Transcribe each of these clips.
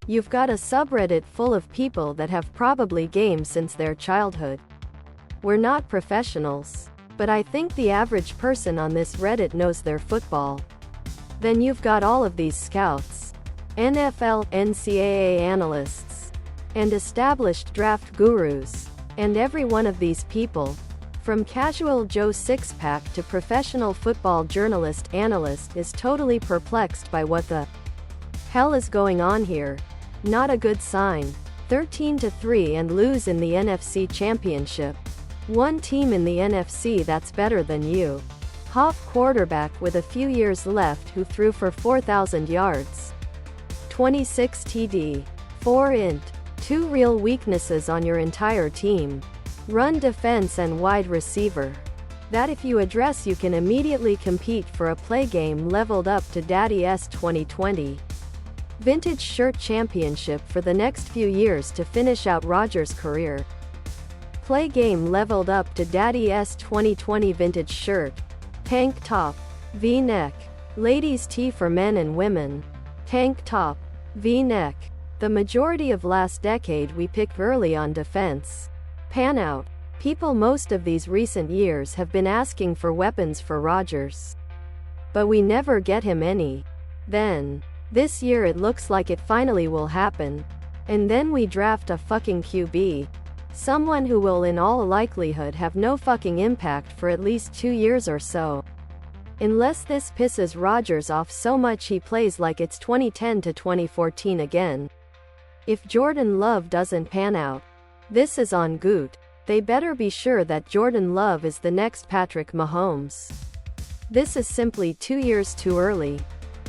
You've got a subreddit full of people that have probably gamed since their childhood. We're not professionals, but I think the average person on this Reddit knows their football. Then you've got all of these scouts, NFL, NCAA analysts, and established draft gurus. And every one of these people, from casual Joe Sixpack to professional football journalist analyst, is totally perplexed by what the hell is going on here. Not a good sign. 13-3 and lose in the NFC Championship. One team in the NFC that's better than you. Hoff quarterback with a few years left who threw for 4,000 yards. 26 TD. 4 int. 2 real weaknesses on your entire team. Run defense and wide receiver. That if you address you can immediately compete for a play game leveled up to Daddy's 2020 Vintage Shirt Championship for the next few years to finish out Rodgers' career. Play game leveled up to Daddy's 2020 Vintage Shirt. Tank top. V-neck. Ladies' tee for men and women. Tank top. V-neck. The majority of last decade we picked early on defense. Pan out. People most of these recent years have been asking for weapons for Rodgers. But we never get him any. Then, this year it looks like it finally will happen. And then we draft a fucking QB. Someone who will in all likelihood have no fucking impact for at least 2 years or so. Unless this pisses Rodgers off so much he plays like it's 2010 to 2014 again. If Jordan Love doesn't pan out, this is on Goot. They better be sure that Jordan Love is the next Patrick Mahomes. This is simply 2 years too early.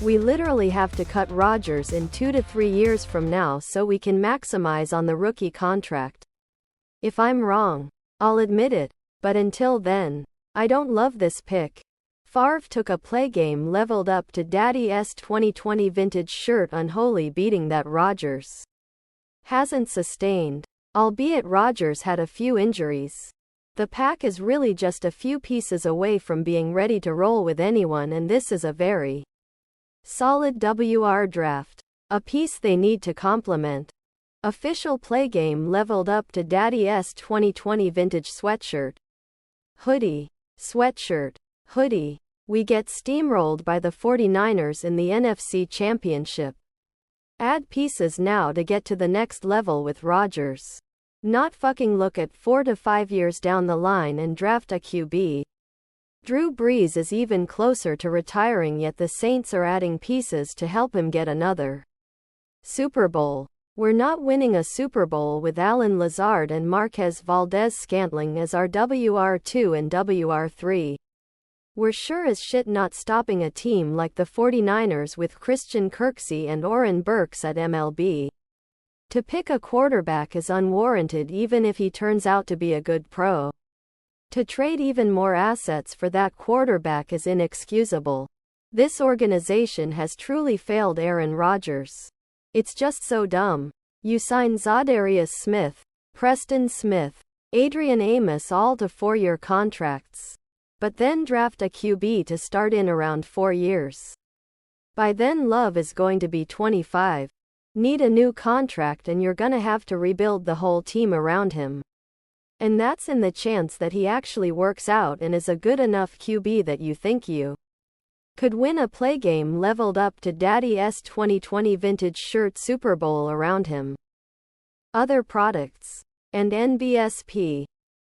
We literally have to cut Rodgers in 2 to 3 years from now so we can maximize on the rookie contract. If I'm wrong, I'll admit it, but until then, I don't love this pick. Favre took a play game leveled up to Daddy's 2020 Vintage Shirt, unholy beating that Rodgers hasn't sustained. Albeit Rodgers had a few injuries. The pack is really just a few pieces away from being ready to roll with anyone, and this is a very solid WR draft. A piece they need to complement. Official play game leveled up to Daddy's 2020 Vintage Sweatshirt. Hoodie. Sweatshirt. Hoodie. We get steamrolled by the 49ers in the NFC Championship. Add pieces now to get to the next level with Rodgers. Not fucking look at 4 to 5 years down the line and draft a QB. Drew Brees is even closer to retiring, yet the Saints are adding pieces to help him get another Super Bowl. We're not winning a Super Bowl with Allen Lazard and Marquez Valdes-Scantling as our WR2 and WR3. We're sure as shit not stopping a team like the 49ers with Christian Kirksey and Oren Burks at MLB. To pick a quarterback is unwarranted even if he turns out to be a good pro. To trade even more assets for that quarterback is inexcusable. This organization has truly failed Aaron Rodgers. It's just so dumb. You sign Zadarius Smith, Preston Smith, Adrian Amos all to 4-year contracts. But then draft a QB to start in around 4 years. By then Love is going to be 25. Need a new contract and you're gonna have to rebuild the whole team around him. And that's in the chance that he actually works out and is a good enough QB that you think you could win a play game leveled up to Daddy's 2020 Vintage Shirt Super Bowl around him. Other products. And NBSP.